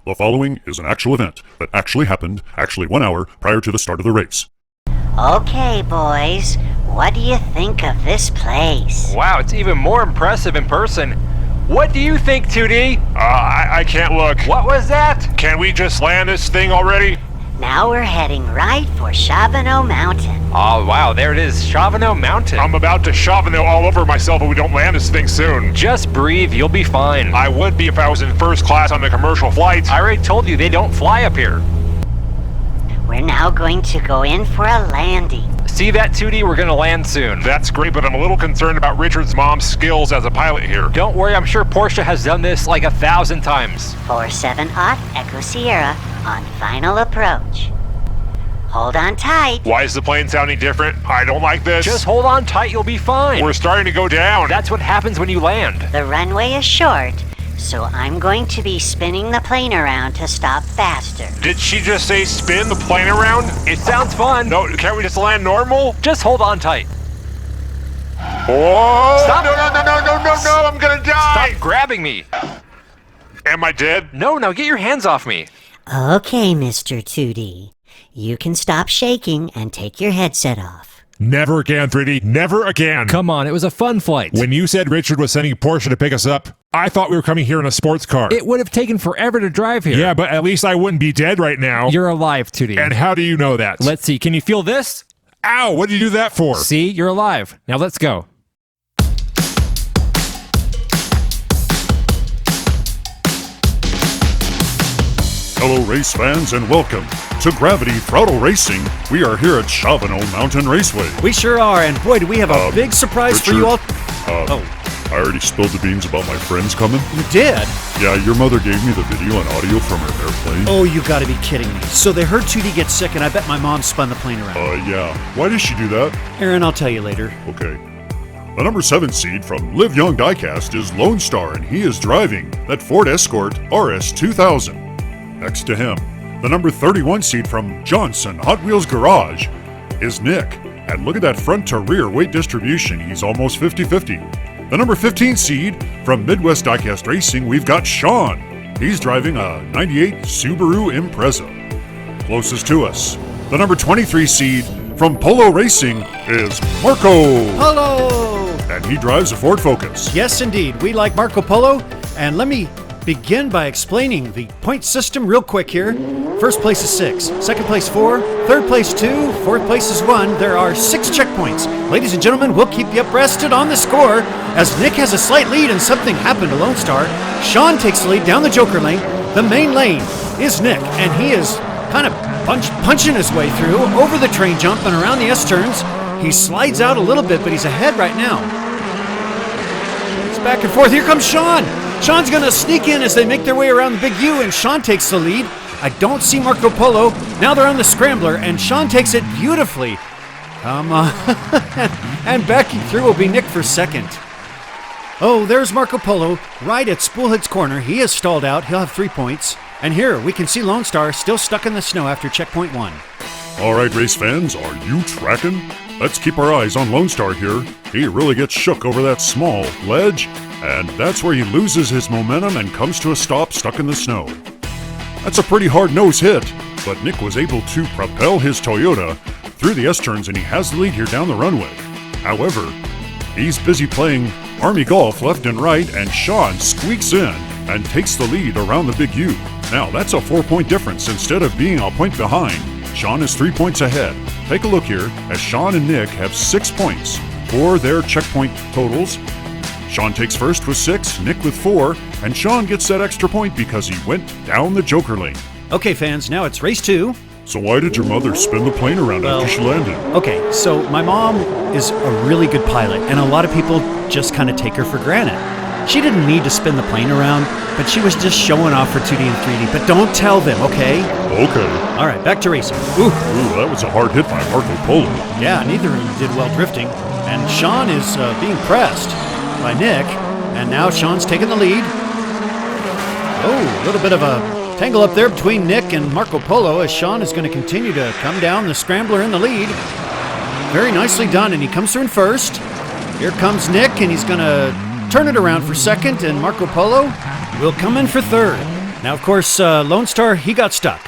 The following is an actual event that actually happened 1 hour prior to the start of the race. Okay, boys, what do you think of this place? Wow, it's even more impressive in person. What do you think, 2D? I can't look. What was that? Can we just land this thing already? Now we're heading right for Shavano Mountain. Oh, wow, there it is, Shavano Mountain. I'm about to Shavano all over myself if we don't land this thing soon. Just breathe, you'll be fine. I would be if I was in first class on the commercial flight. I already told you they don't fly up here. We're now going to go in for a landing. See that, 2D? We're gonna land soon. That's great, but I'm a little concerned about Richard's mom's skills as a pilot here. Don't worry, I'm sure Portia has done this like 1,000 times. 47 Off Echo Sierra on final approach. Hold on tight. Why is the plane sounding different? I don't like this. Just hold on tight, you'll be fine. We're starting to go down. That's what happens when you land. The runway is short, so I'm going to be spinning the plane around to stop faster. Did she just say spin the plane around? It sounds fun. No, can't we just land normal? Just hold on tight. Oh! Stop. No, I'm gonna die! Stop grabbing me. Am I dead? No, now get your hands off me. Okay, Mr. 2D. You can stop shaking and take your headset off. Never again, 3D. Never again. Come on, it was a fun flight. When you said Richard was sending Porsche to pick us up, I thought we were coming here in a sports car. It would have taken forever to drive here. Yeah, but at least I wouldn't be dead right now. You're alive, 2D. And how do you know that? Let's see, can you feel this? Ow, what did you do that for? See, you're alive. Now let's go. Hello race fans and welcome to Gravity Throttle Racing. We are here at Shavano Mountain Raceway. We sure are, and boy, do we have a big surprise for you all. I already spilled the beans about my friends coming. You did? Yeah, your mother gave me the video and audio from her airplane. Oh, you gotta be kidding me. So they heard 2D get sick, and I bet my mom spun the plane around. Yeah. Why did she do that? Aaron, I'll tell you later. Okay. The number 7 seed from Live Young Diecast is Lone Star, and he is driving that Ford Escort RS 2000. Next to him, the number 31 seed from Johnson Hot Wheels Garage is Nick. And look at that front to rear weight distribution, he's almost 50-50. The number 15 seed from Midwest Diecast Racing, we've got Sean. He's driving a 98 Subaru Impreza. Closest to us, the number 23 seed from Polo Racing is Marco. Hello! And he drives a Ford Focus. Yes, indeed. We like Marco Polo, and let me begin by explaining the point system real quick here. First place is 6, second place 4, third place 2, fourth place is 1. There are 6 checkpoints. Ladies and gentlemen, we'll keep you abreasted on the score. As Nick has a slight lead and something happened to Lone Star, Sean takes the lead down the Joker lane. The main lane is Nick, and he is kind of punching his way through over the train jump and around the S-turns. He slides out a little bit, but he's ahead right now. It's back and forth. Here comes Sean. Sean's going to sneak in as they make their way around the big U, and Sean takes the lead. I don't see Marco Polo. Now they're on the scrambler, and Sean takes it beautifully. Come on. And backing through will be Nick for second. Oh, there's Marco Polo right at Spoolhead's corner. He is stalled out. He'll have 3 points. And here we can see Lone Star still stuck in the snow after checkpoint 1. All right, race fans, are you tracking? Let's keep our eyes on Lone Star here. He really gets shook over that small ledge, and that's where he loses his momentum and comes to a stop stuck in the snow. That's a pretty hard nose hit, but Nick was able to propel his Toyota through the S-turns and he has the lead here down the runway. However, he's busy playing Army Golf left and right, and Sean squeaks in and takes the lead around the big U. Now, that's a 4-point difference. Instead of being a point behind, Sean is 3 points ahead. Take a look here as Sean and Nick have 6 points for their checkpoint totals. Sean takes first with 6, Nick with 4, and Sean gets that extra point because he went down the Joker lane. Okay, fans, now it's race 2. So why did your mother spin the plane around after she landed? Okay, so my mom is a really good pilot, and a lot of people just kind of take her for granted. She didn't need to spin the plane around, but she was just showing off for 2D and 3D. But don't tell them, okay? Okay. All right, back to racing. Ooh, that was a hard hit by Marco Polo. Yeah, neither of them did well drifting. And Sean is being pressed by Nick, and now Sean's taking the lead. Oh, a little bit of a tangle up there between Nick and Marco Polo as Sean is going to continue to come down the scrambler in the lead. Very nicely done, and he comes through in first. Here comes Nick, and he's going to turn it around for second, and Marco Polo will come in for third. Now, of course, Lone Star, he got stuck.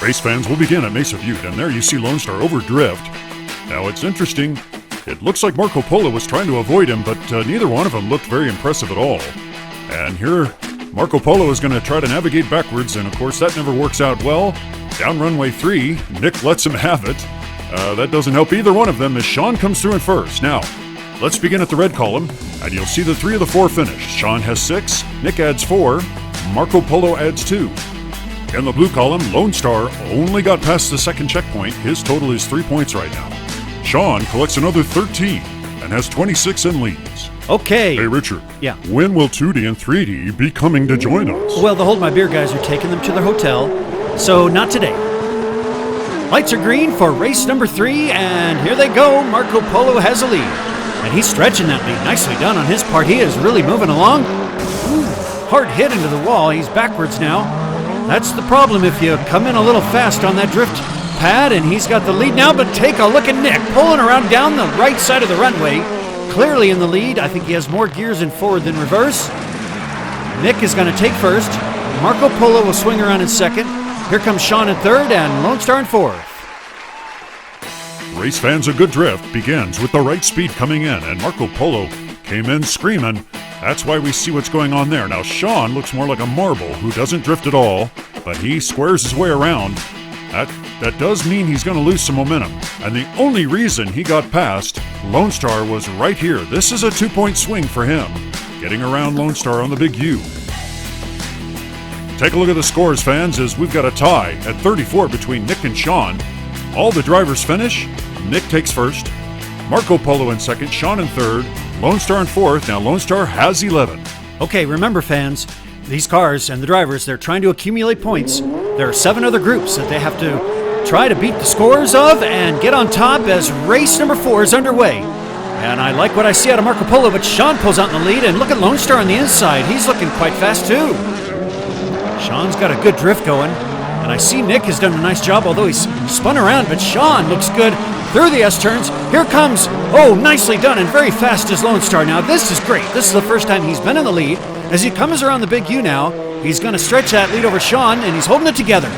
Race fans will begin at Mesa Butte, and there you see Lone Star overdrift. Now, it's interesting. It looks like Marco Polo was trying to avoid him, but neither one of them looked very impressive at all. And here, Marco Polo is going to try to navigate backwards, and of course that never works out well. Down runway 3, Nick lets him have it. That doesn't help either one of them as Sean comes through in first. Now, let's begin at the red column, and you'll see the 3 of the 4 finished. Sean has 6, Nick adds 4, Marco Polo adds 2. In the blue column, Lone Star only got past the second checkpoint. His total is 3 points right now. Sean collects another 13 and has 26 and leads. Okay. Hey, Richard. Yeah. When will 2D and 3D be coming to join us? Well, the Hold My Beer guys are taking them to their hotel, so not today. Lights are green for race number 3, and here they go. Marco Polo has a lead, and he's stretching that lead. Nicely done on his part. He is really moving along. Ooh, hard hit into the wall. He's backwards now. That's the problem if you come in a little fast on that drift pad, and he's got the lead now, but take a look at Nick pulling around down the right side of the runway. Clearly in the lead. I think he has more gears in forward than reverse. Nick is going to take first. Marco Polo will swing around in second. Here comes Sean in third and Lone Star in fourth. Race fans, a good drift begins with the right speed coming in, and Marco Polo came in screaming. That's why we see what's going on there. Now, Sean looks more like a marble who doesn't drift at all, but he squares his way around. That does mean he's going to lose some momentum. And the only reason he got past Lone Star was right here. This is a 2-point swing for him, getting around Lone Star on the big U. Take a look at the scores, fans, as we've got a tie at 34 between Nick and Sean. All the drivers finish. Nick takes first, Marco Polo in second, Sean in third, Lone Star in fourth. Now Lone Star has 11. Okay, remember, fans, these cars and the drivers, they're trying to accumulate points. There are 7 other groups that they have to try to beat the scores of and get on top as race number 4 is underway. And I like what I see out of Marco Polo, but Sean pulls out in the lead, and look at Lone Star on the inside. He's looking quite fast, too. Sean's got a good drift going, and I see Nick has done a nice job, although he's spun around, but Sean looks good through the S-turns. Here comes, nicely done, and very fast is Lone Star. Now, this is great. This is the first time he's been in the lead. As he comes around the big U now, he's going to stretch that lead over Sean, and he's holding it together.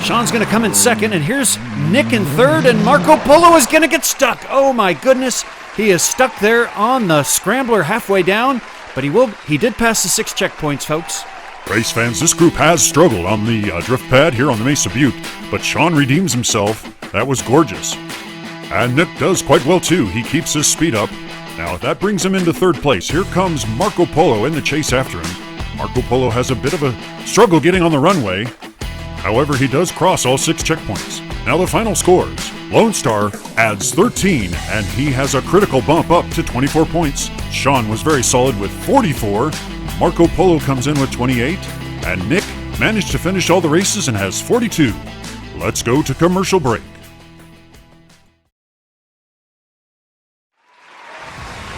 Sean's going to come in second, and here's Nick in third, and Marco Polo is going to get stuck. Oh, my goodness. He is stuck there on the scrambler halfway down, but he did pass the 6 checkpoints, folks. Race fans, this group has struggled on the drift pad here on the Mesa Butte, but Sean redeems himself. That was gorgeous. And Nick does quite well, too. He keeps his speed up. Now, that brings him into third place. Here comes Marco Polo in the chase after him. Marco Polo has a bit of a struggle getting on the runway. However, he does cross all 6 checkpoints. Now the final scores. Lone Star adds 13, and he has a critical bump up to 24 points. Sean was very solid with 44. Marco Polo comes in with 28, and Nick managed to finish all the races and has 42. Let's go to commercial break.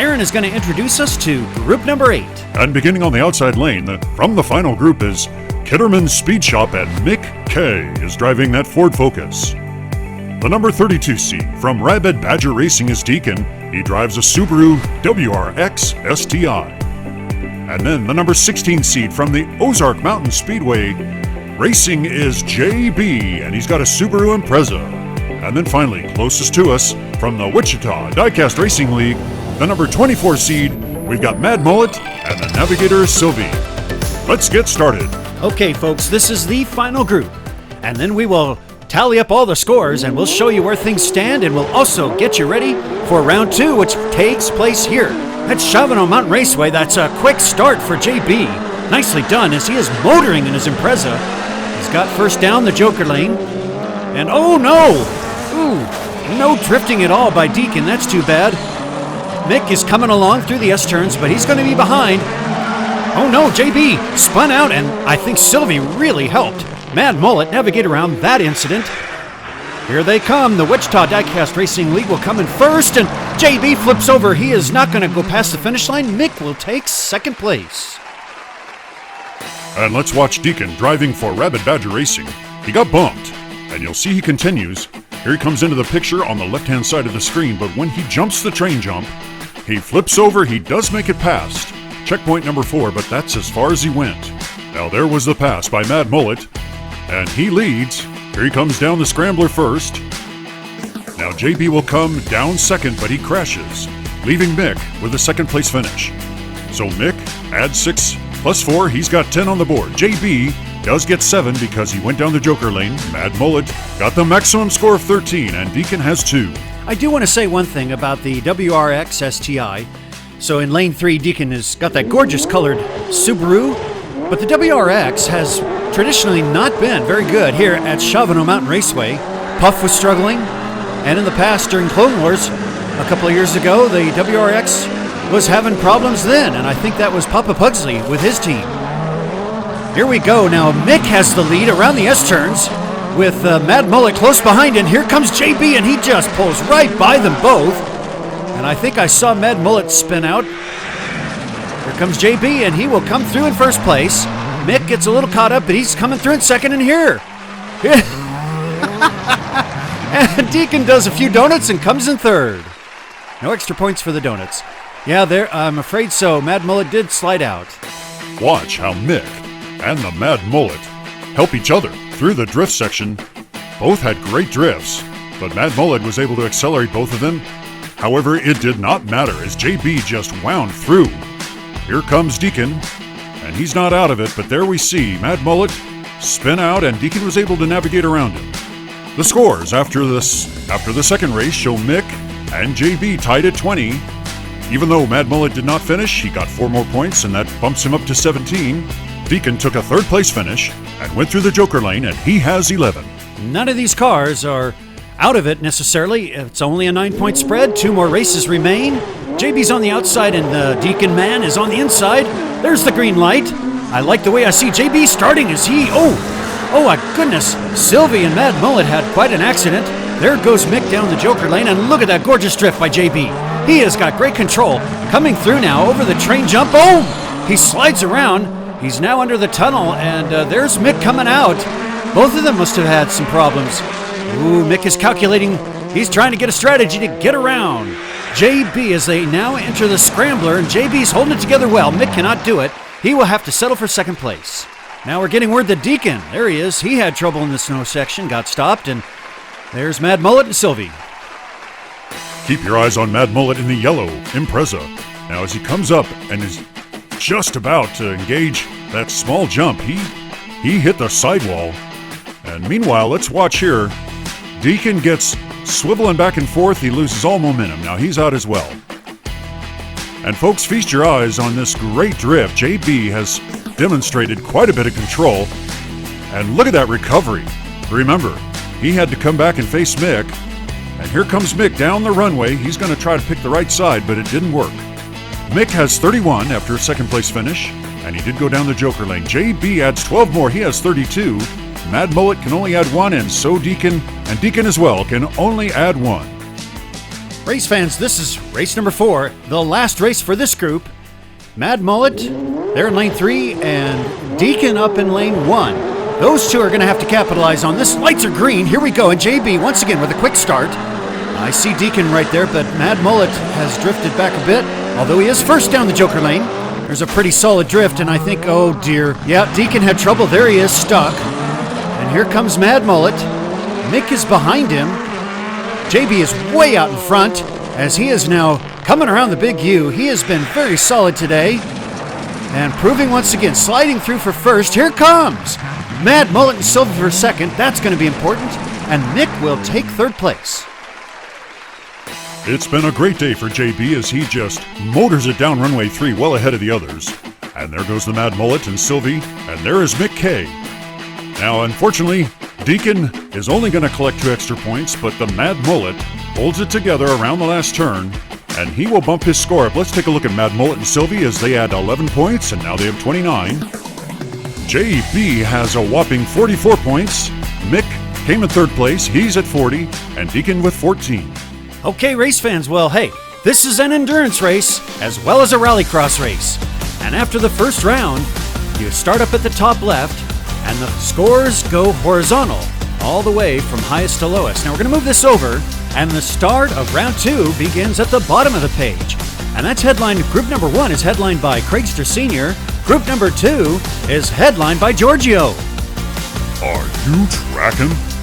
Aaron is going to introduce us to group number 8. And beginning on the outside lane, from the final group is Kitterman Speed Shop, and Mick K is driving that Ford Focus. The number 32 seed from Rabid Badger Racing is Deacon. He drives a Subaru WRX STI. And then the number 16 seed from the Ozark Mountain Speedway Racing is JB, and he's got a Subaru Impreza. And then finally, closest to us, from the Wichita Diecast Racing League, the number 24 seed, we've got Mad Mullet, and the navigator is Sylvie. Let's get started. Okay, folks, this is the final group. And then we will tally up all the scores, and we'll show you where things stand, and we'll also get you ready for round 2, which takes place here at Shavano Mountain Raceway. That's a quick start for JB. Nicely done as he is motoring in his Impreza. He's got first down the Joker lane. And oh no! Ooh, no drifting at all by Deacon. That's too bad. Mick is coming along through the S-turns, but he's going to be behind. Oh no, JB spun out, and I think Sylvie really helped Mad Mullet navigate around that incident. Here they come. The Wichita Diecast Racing League will come in first, and JB flips over. He is not going to go past the finish line. Mick will take second place. And let's watch Deacon driving for Rabid Badger Racing. He got bumped, and you'll see he continues. Here he comes into the picture on the left-hand side of the screen, but when he jumps the train jump, he flips over. He does make it past checkpoint number 4, but that's as far as he went. Now there was the pass by Mad Mullet, and he leads. Here he comes down the scrambler first. Now JB will come down second, but he crashes, leaving Mick with a second place finish. So Mick adds 6 plus 4, he's got 10 on the board. JB does get 7 because he went down the Joker lane. Mad Mullet got the maximum score of 13, and Deacon has 2. I do want to say one thing about the WRX STI. So in lane 3, Deacon has got that gorgeous colored Subaru, but the WRX has traditionally not been very good here at Shavano Mountain Raceway. Puff was struggling, and in the past during Clone Wars, a couple of years ago, the WRX was having problems then, and I think that was Papa Pugsley with his team. Here we go. Now Mick has the lead around the S-turns with Mad Mullet close behind, and here comes JB, and he just pulls right by them both. And I think I saw Mad Mullet spin out. Here comes JB, and he will come through in first place. Mick gets a little caught up, but he's coming through in second, and here. And Deacon does a few donuts and comes in third. No extra points for the donuts. Yeah, I'm afraid so. Mad Mullet did slide out. Watch how Mick and the Mad Mullet help each other through the drift section. Both had great drifts, but Mad Mullet was able to accelerate both of them. However, it did not matter as JB just wound through. Here comes Deacon, and he's not out of it, but there we see Mad Mullet spin out, and Deacon was able to navigate around him. The scores after the second race show Mick and JB tied at 20. Even though Mad Mullet did not finish, he got 4 more points, and that bumps him up to 17. Deacon took a third place finish and went through the Joker lane, and he has 11. None of these cars are out of it necessarily. It's only a 9-point spread. 2 more races remain. JB's on the outside, and the Deacon man is on the inside. There's the green light. I like the way I see JB starting as he... Oh my goodness. Sylvie and Mad Mullet had quite an accident. There goes Mick down the Joker lane, and look at that gorgeous drift by JB. He has got great control. Coming through now over the train jump. Boom! He slides around. He's now under the tunnel, and there's Mick coming out. Both of them must have had some problems. Ooh, Mick is calculating. He's trying to get a strategy to get around. JB as they now enter the scrambler, and JB's holding it together well. Mick cannot do it. He will have to settle for second place. Now we're getting word that Deacon, there he is. He had trouble in the snow section, got stopped, and there's Mad Mullet and Sylvie. Keep your eyes on Mad Mullet in the yellow Impreza. Now as he comes up and is just about to engage that small jump, he hit the sidewall. And meanwhile, let's watch here. Deacon gets swiveling back and forth. He loses all momentum. Now he's out as well. And folks, feast your eyes on this great drift. JB has demonstrated quite a bit of control. And look at that recovery. Remember, he had to come back and face Mick. And here comes Mick down the runway. He's going to try to pick the right side, but it didn't work. Mick has 31 after a second place finish, and he did go down the Joker lane. JB adds 12 more. He has 32. Mad Mullet can only add 1, and so Deacon, and Deacon as well, can only add 1. Race fans, this is race number 4, the last race for this group. Mad Mullet, they're in lane 3, and Deacon up in lane 1. Those two are going to have to capitalize on this. Lights are green. Here we go. And JB once again with a quick start. I see Deacon right there, but Mad Mullet has drifted back a bit, although he is first down the Joker lane. There's a pretty solid drift, and I think, oh dear. Yeah, Deacon had trouble. There he is, stuck. And here comes Mad Mullet. Mick is behind him. JB is way out in front as he is now coming around the big U. He has been very solid today. And proving once again, sliding through for first. Here comes Mad Mullet and Silver for second. That's going to be important. And Mick will take third place. It's been a great day for JB as he just motors it down runway 3 well ahead of the others. And there goes the Mad Mullet and Sylvie, and there is Mick K. Now, unfortunately, Deacon is only going to collect 2 extra points, but the Mad Mullet holds it together around the last turn, and he will bump his score up. Let's take a look at Mad Mullet and Sylvie as they add 11 points, and now they have 29. JB has a whopping 44 points. Mick came in third place. He's at 40, and Deacon with 14. Okay, race fans, well, hey, this is an endurance race as well as a rallycross race. And after the first round, you start up at the top left, and the scores go horizontal all the way from highest to lowest. Now we're going to move this over, and the start of round 2 begins at the bottom of the page. And that's headlined, group number 1 is headlined by Craigster Sr., Group number 2 is headlined by Giorgio. Are you tracking?